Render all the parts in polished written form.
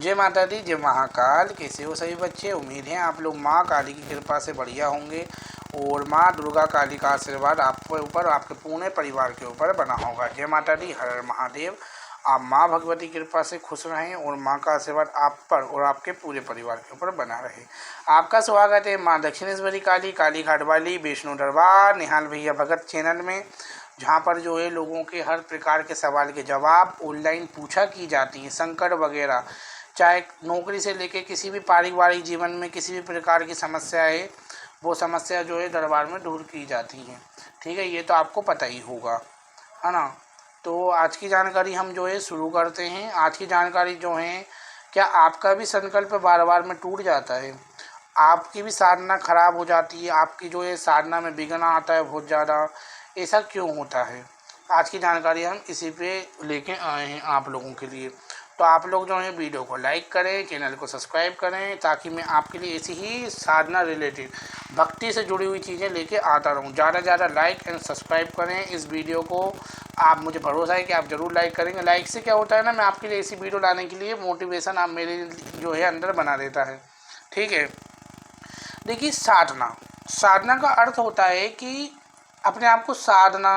जय माता दी, जय महाकाल। कैसे हो सभी बच्चे? उम्मीद है आप लोग माँ काली की कृपा से बढ़िया होंगे और माँ दुर्गा काली का आशीर्वाद आपके ऊपर, आपके पूरे परिवार के ऊपर बना होगा। जय माता दी, हर हर महादेव। आप माँ भगवती की कृपा से खुश रहें और माँ का आशीर्वाद आप पर और आपके पूरे परिवार के ऊपर बना रहे। आपका स्वागत है माँ दक्षिणेश्वरी काली, काली घाट वाली, वैष्णो दरबार, निहाल भैया भगत चैनल में, जहाँ पर जो है लोगों के हर प्रकार के सवाल के जवाब ऑनलाइन पूछा की जाती हैं। संकट वगैरह, चाहे नौकरी से लेके किसी भी पारिवारिक जीवन में किसी भी प्रकार की समस्या है, वो समस्या जो है दरबार में दूर की जाती हैं। ठीक है, ये तो आपको पता ही होगा, है ना। तो आज की जानकारी हम जो है शुरू करते हैं। आज की जानकारी जो है, क्या आपका भी संकल्प बार बार में टूट जाता है? आपकी भी साधना खराब हो जाती है? आपकी जो है साधना में विघ्न आता है बहुत ज़्यादा? ऐसा क्यों होता है? आज की जानकारी हम इसी पे लेके आए हैं आप लोगों के लिए। तो आप लोग जो है वीडियो को लाइक करें, चैनल को सब्सक्राइब करें, ताकि मैं आपके लिए ऐसी ही साधना रिलेटेड भक्ति से जुड़ी हुई चीज़ें लेके आता रहूं। ज़्यादा से ज़्यादा लाइक एंड सब्सक्राइब करें इस वीडियो को। आप, मुझे भरोसा है कि आप ज़रूर लाइक करेंगे। लाइक से क्या होता है ना, मैं आपके लिए ऐसी वीडियो लाने के लिए मोटिवेशन आप मेरे जो है अंदर बना देता है। ठीक है, देखिए, साधना का अर्थ होता है कि अपने आप को साधना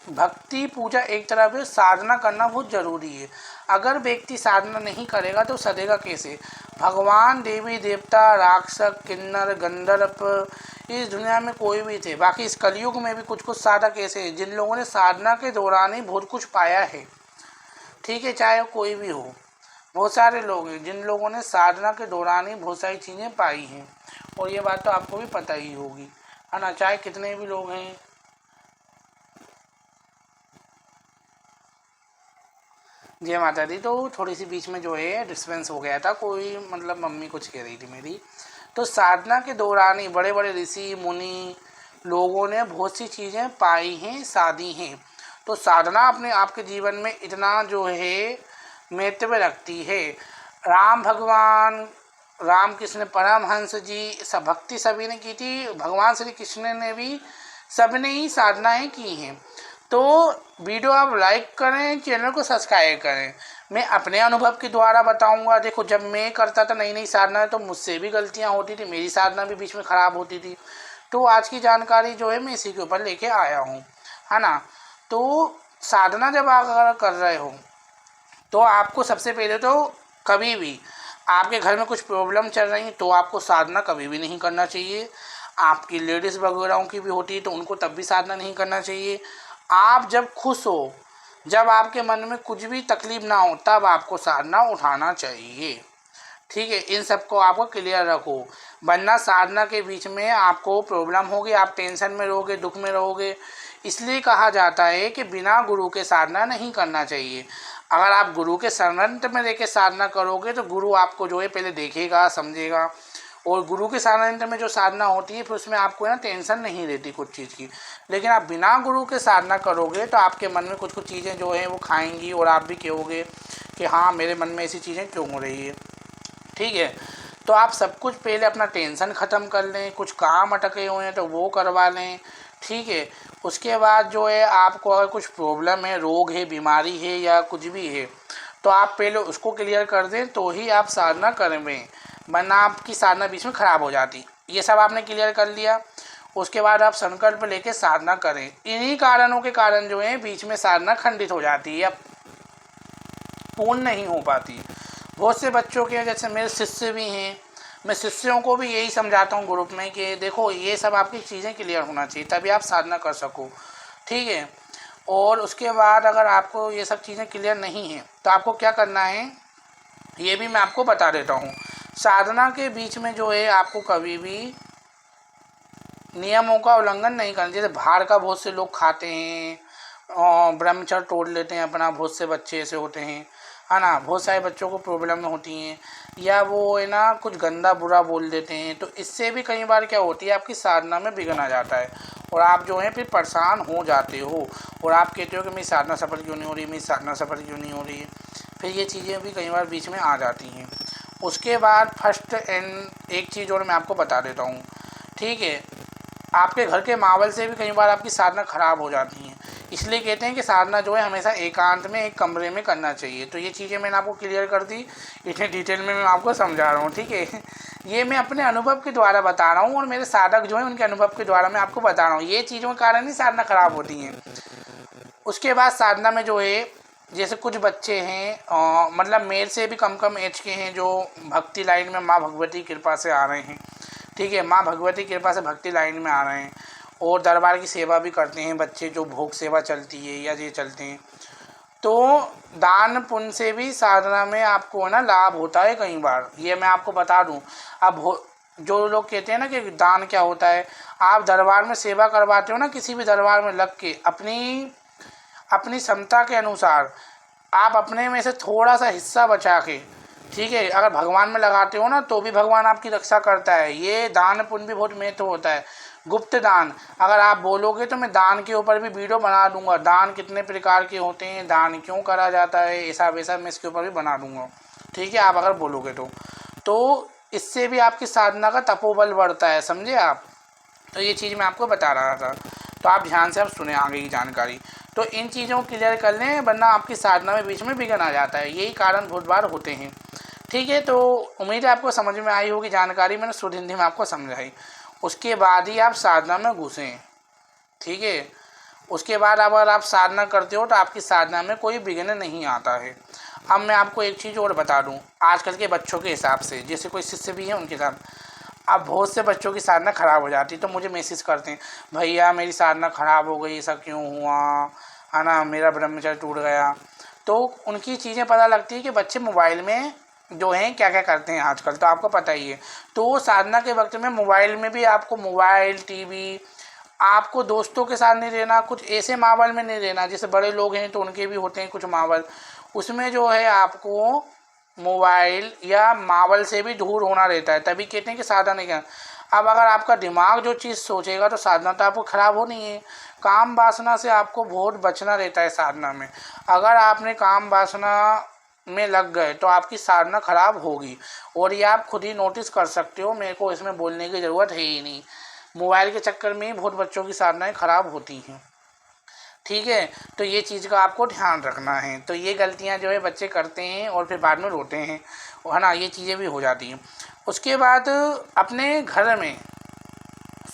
भक्ति पूजा एक तरह से साधना करना बहुत ज़रूरी है। अगर व्यक्ति साधना नहीं करेगा तो सधेगा कैसे? भगवान, देवी देवता, राक्षस, किन्नर, गंधर्व, इस दुनिया में कोई भी थे, बाकी इस कलयुग में भी कुछ साधक ऐसे हैं जिन लोगों ने साधना के दौरान ही बहुत कुछ पाया है। ठीक है, चाहे कोई भी हो, बहुत सारे लोग हैं जिन लोगों ने साधना के दौरान ही बहुत सारी चीज़ें पाई हैं, और ये बात तो आपको भी पता ही होगी, है ना। चाहे कितने भी लोग हैं। जय माता दी। तो थोड़ी सी बीच में जो है डिस्टर्बेंस हो गया था, कोई मतलब मम्मी कुछ कह रही थी मेरी। तो साधना के दौरान ही बड़े बड़े ऋषि मुनि लोगों ने बहुत सी चीज़ें पाई हैं, साधी हैं। तो साधना अपने आपके जीवन में इतना जो है महत्व रखती है। राम कृष्ण परमहंस जी, सब भक्ति सभी ने की थी, भगवान श्री कृष्ण ने भी, सबने ही साधनाएं की हैं। तो वीडियो आप लाइक करें, चैनल को सब्सक्राइब करें। मैं अपने अनुभव के द्वारा बताऊंगा। देखो, जब मैं करता था नई नई साधना, तो मुझसे भी गलतियां होती थी, मेरी साधना भी बीच में ख़राब होती थी। तो आज की जानकारी जो है मैं इसी के ऊपर लेके आया हूँ, है ना। तो साधना जब आप अगर कर रहे हो, तो आपको सबसे पहले तो कभी भी आपके घर में कुछ प्रॉब्लम चल रही है तो आपको साधना कभी भी नहीं करना चाहिए। आपकी लेडीज़ वगैरह की भी होती है तो उनको तब भी साधना नहीं करना चाहिए। आप जब खुश हो, जब आपके मन में कुछ भी तकलीफ ना हो, तब आपको साधना उठाना चाहिए। ठीक है, इन सबको आपको क्लियर रखो, वरना साधना के बीच में आपको प्रॉब्लम होगी, आप टेंशन में रहोगे, दुख में रहोगे। इसलिए कहा जाता है कि बिना गुरु के साधना नहीं करना चाहिए। अगर आप गुरु के शरण में लेके साधना करोगे तो गुरु आपको जो है पहले देखेगा, समझेगा, और गुरु के सानिध्य में जो साधना होती है फिर उसमें आपको ना टेंशन नहीं रहती कुछ चीज़ की। लेकिन आप बिना गुरु के साधना करोगे तो आपके मन में कुछ चीज़ें जो है वो खाएंगी, और आप भी कहोगे कि हाँ, मेरे मन में ऐसी चीज़ें क्यों हो रही है। ठीक है, तो आप सब कुछ पहले अपना टेंशन ख़त्म कर लें, कुछ काम अटके हुए हैं तो वो करवा लें। ठीक है, उसके बाद जो है आपको अगर कुछ प्रॉब्लम है, रोग है, बीमारी है या कुछ भी है, तो आप पहले उसको क्लियर कर दें तो ही आप साधना करें, वरना आपकी साधना बीच में ख़राब हो जाती। ये सब आपने क्लियर कर लिया, उसके बाद आप संकल्प लेके साधना करें। इन्हीं कारणों के कारण जो है बीच में साधना खंडित हो जाती है, पूर्ण नहीं हो पाती। बहुत से बच्चों के, जैसे मेरे शिष्य भी हैं, मैं शिष्यों को भी यही समझाता हूँ ग्रुप में कि देखो, ये सब आपकी चीज़ें क्लियर होना चाहिए तभी आप साधना कर सको। ठीक है, और उसके बाद अगर आपको ये सब चीज़ें क्लियर नहीं हैं तो आपको क्या करना है, ये भी मैं आपको बता देता हूँ। साधना के बीच में जो है आपको कभी भी नियमों का उल्लंघन नहीं करना। जैसे बाहर का बहुत से लोग खाते हैं और ब्रह्मचर्य तोड़ लेते हैं अपना, बहुत से बच्चे ऐसे होते हैं, है ना। बहुत सारे बच्चों को प्रॉब्लम होती हैं, या वो है ना कुछ गंदा बुरा बोल देते हैं, तो इससे भी कई बार क्या होती है, आपकी साधना में विघ्न आ जाता है और आप जो है फिर परेशान हो जाते हो, और आप कहते हो कि मेरी साधना सफल क्यों नहीं हो रही, मेरी साधना सफल क्यों नहीं हो रही है। फिर ये चीज़ें भी कई बार बीच में आ जाती हैं। उसके बाद फर्स्ट एंड एक चीज़ और मैं आपको बता देता हूँ। ठीक है, आपके घर के माहौल से भी कई बार आपकी साधना खराब हो जाती है। इसलिए कहते हैं कि साधना जो है हमेशा एकांत में एक कमरे में करना चाहिए। तो ये चीज़ें मैंने आपको क्लियर कर दी, इतने डिटेल में मैं आपको समझा रहा हूँ, ठीक है। ये मैं अपने अनुभव के द्वारा बता रहा हूँ और मेरे साधक जो है उनके अनुभव के द्वारा मैं आपको बता रहा हूँ। ये चीज़ों के कारण ही साधना खराब होती है। उसके बाद साधना में जो है जैसे कुछ बच्चे हैं मतलब मेरे से भी कम एज के हैं जो भक्ति लाइन में माँ भगवती कृपा से आ रहे हैं, ठीक है। माँ भगवती कृपा से भक्ति लाइन में आ रहे हैं और दरबार की सेवा भी करते हैं बच्चे, जो भोग सेवा चलती है या ये चलते हैं। तो दान पुण्य से भी साधना में आपको है ना लाभ होता है कई बार, ये मैं आपको बता दूं। अब जो लोग कहते हैं ना कि दान क्या होता है, आप दरबार में सेवा करवाते हो ना, किसी भी दरबार में लग के अपनी क्षमता के अनुसार आप अपने में से थोड़ा सा हिस्सा बचा के, ठीक है, अगर भगवान में लगाते हो ना तो भी भगवान आपकी रक्षा करता है। ये दान पुण्य भी बहुत महत्व होता है। गुप्त दान अगर आप बोलोगे तो मैं दान के ऊपर भी वीडियो बना दूंगा, दान कितने प्रकार के होते हैं, दान क्यों करा जाता है, ऐसा वैसा मैं इसके ऊपर भी बना दूंगा, ठीक है, आप अगर बोलोगे तो इससे भी आपकी साधना का तपोबल बढ़ता है, समझे आप। तो ये चीज़ मैं आपको बता रहा था, तो आप ध्यान से अब सुने आगे की जानकारी। तो इन चीज़ों को क्लियर कर लें, वरना आपकी साधना में बीच में विघ्न आ जाता है, यही कारण बहुत बार होते हैं, ठीक है। तो उम्मीद है आपको समझ में आई होगी जानकारी, मैंने शुद्ध हिंदी में आपको समझाई। उसके बाद ही आप साधना में घुसें, ठीक है। उसके बाद अगर आप साधना करते हो तो आपकी साधना में कोई विघ्न नहीं आता है। अब मैं आपको एक चीज़ और बता दूं, आजकल के बच्चों के हिसाब से, जैसे कोई शिष्य भी है उनके साथ, अब बहुत से बच्चों की साधना ख़राब हो जाती, तो मुझे मैसेज करते हैं, भैया मेरी साधना ख़राब हो गई, ऐसा क्यों हुआ, है ना, मेरा ब्रह्मचर्य टूट गया। तो उनकी चीज़ें पता लगती है कि बच्चे मोबाइल में जो हैं क्या क्या करते हैं आजकल, तो आपको पता ही है। तो साधना के वक्त में मोबाइल में भी आपको मोबाइल टीवी, आपको दोस्तों के साथ नहीं रहना, कुछ ऐसे माहौल में नहीं रहना, जैसे बड़े लोग हैं तो उनके भी होते हैं कुछ माहौल, उसमें जो है आपको मोबाइल या मावल से भी दूर होना रहता है, तभी कहते हैं कि साधना नहीं करना। अब अगर आपका दिमाग जो चीज़ सोचेगा तो साधना तो आपको ख़राब होनी है। काम वासना से आपको बहुत बचना रहता है साधना में। अगर आपने काम वासना में लग गए तो आपकी साधना खराब होगी, और ये आप खुद ही नोटिस कर सकते हो, मेरे को इसमें बोलने की ज़रूरत है ही नहीं। मोबाइल के चक्कर में ही बहुत बच्चों की साधनाएँ खराब होती हैं, ठीक है। तो ये चीज़ का आपको ध्यान रखना है। तो ये गलतियां जो है बच्चे करते हैं और फिर बाद में रोते हैं, है ना, ये चीज़ें भी हो जाती हैं। उसके बाद अपने घर में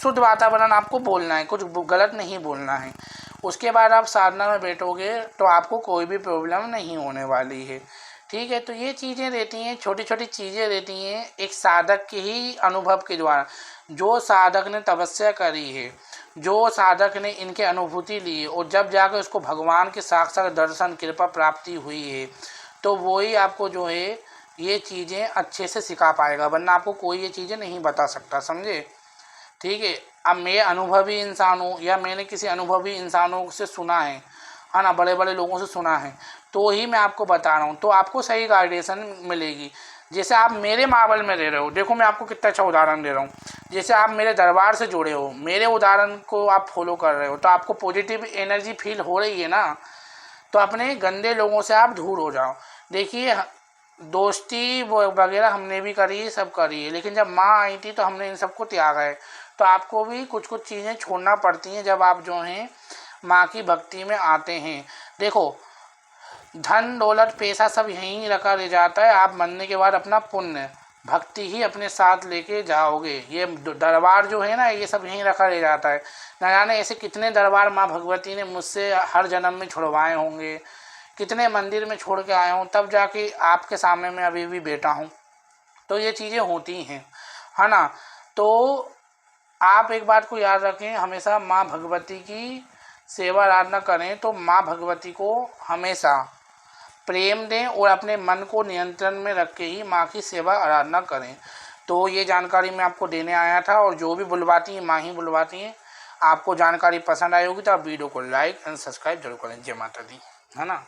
शुद्ध वातावरण आपको बोलना है, कुछ गलत नहीं बोलना है। उसके बाद आप साधना में बैठोगे तो आपको कोई भी प्रॉब्लम नहीं होने वाली है, ठीक है। तो ये चीज़ें रहती हैं, छोटी छोटी चीज़ें रहती हैं एक साधक के ही अनुभव के द्वारा, जो साधक ने तपस्या करी है, जो साधक ने इनके अनुभूति ली और जब जाकर उसको भगवान के साक्षात दर्शन कृपा प्राप्ति हुई है, तो वही आपको जो है ये चीज़ें अच्छे से सिखा पाएगा, वरना आपको कोई ये चीज़ें नहीं बता सकता, समझे, ठीक है। अब मैं अनुभवी इंसान हूँ या मैंने किसी अनुभवी इंसानों से सुना है ना, बड़े बड़े लोगों से सुना है, तो ही मैं आपको बता रहा हूँ, तो आपको सही गाइडेंस मिलेगी। जैसे आप मेरे मावल में रह रहे हो, देखो मैं आपको कितना अच्छा उदाहरण दे रहा हूँ, जैसे आप मेरे दरबार से जुड़े हो, मेरे उदाहरण को आप फॉलो कर रहे हो, तो आपको पॉजिटिव एनर्जी फील हो रही है ना, तो अपने गंदे लोगों से आप दूर हो जाओ। देखिए दोस्ती वगैरह हमने भी करी है, सब करी है, लेकिन जब माँ आई थी तो हमने इन सबको त्यागा है। तो आपको भी कुछ कुछ चीज़ें छोड़ना पड़ती हैं जब आप जो हैं माँ की भक्ति में आते हैं। देखो धन दौलत पैसा सब यहीं रखा रह जाता है, आप मरने के बाद अपना पुण्य भक्ति ही अपने साथ लेके जाओगे। ये दरबार जो है ना, ये सब यहीं रखा रह जाता है। न जाने ऐसे कितने दरबार माँ भगवती ने मुझसे हर जन्म में छुड़वाए होंगे, कितने मंदिर में छोड़ के आया हूँ, तब जाके आपके सामने मैं अभी भी बैठा हूँ। तो ये चीज़ें होती हैं, है ना। तो आप एक बात को याद रखें, हमेशा माँ भगवती की सेवा आराधना करें तो माँ भगवती को हमेशा प्रेम दें और अपने मन को नियंत्रण में रख के ही माँ की सेवा आराधना करें। तो ये जानकारी मैं आपको देने आया था, और जो भी बुलवाती हैं माँ ही बुलवाती हैं। आपको जानकारी पसंद आई होगी तो आप वीडियो को लाइक एंड सब्सक्राइब जरूर करें। जय माता दी, है ना।